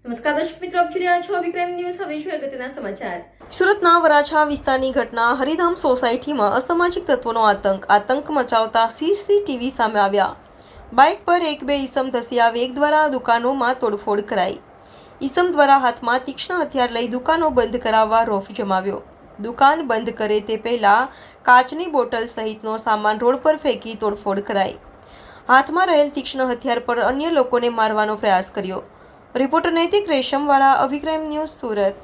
નમસ્કાર દર્શક મિત્રો, આપ જોઈ રહ્યા છો વિક્રમ ન્યૂઝ. હવે જોઈએ અગત્યના સમાચાર. સુરતના વરાછા વિસ્તારની ઘટના. હરિધામ સોસાયટીમાં અસામાજિક તત્વોનો આતંક મચાવતા સીસીટીવી સામે આવ્યા. બાઇક પર એક બે ઈસમ ધસ્યા. વેગ દ્વારા દુકાનોમાં તોડફોડ કરાઈ. ઈસમ દ્વારા હાથમાં તીક્ષ્ણ હથિયાર લઈ દુકાનો બંધ કરાવવા રોફ જમાવ્યો. દુકાન બંધ કરે તે પહેલા કાચની બોટલ સહિતનો સામાન રોડ પર ફેંકી તોડફોડ કરાઈ. હાથમાં રહેલ તીક્ષ્ણ હથિયાર પર અન્ય લોકોને મારવાનો પ્રયાસ કર્યો. રિપોર્ટર નૈતિક રેશમવાળા, અભિક્રમ ન્યૂઝ, સુરત.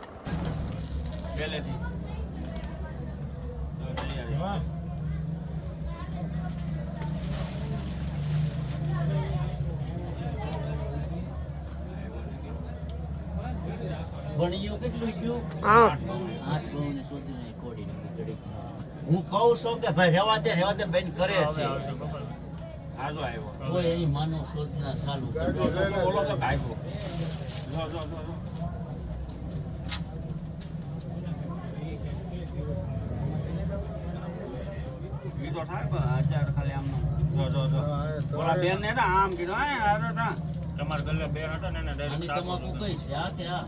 હું કહું છું કે ભાઈ રેવા દે બેન કરે છે. કોઈ એની માનો શોધના ચાલુ તમાકુ કઈ છે આ કે આ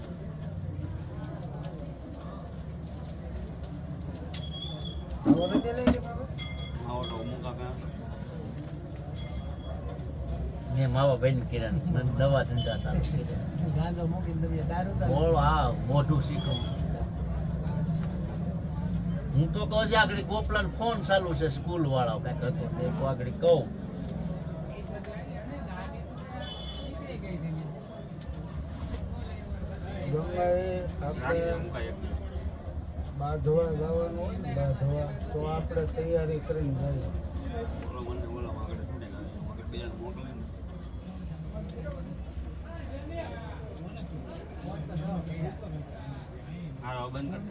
મેં માવા બેન કર્યા દવા ધંધા ચાલુ હા મોઢું શીખવું. હું તો કહું છું આગળ ગોપલાન ફોન ચાલુ છે સ્કૂલ વાળા કઈક હતો તે આગળ કહું બાંધવા જવાનું, બાંધવા તો આપણે તૈયારી કરીને જઈએ. બંધ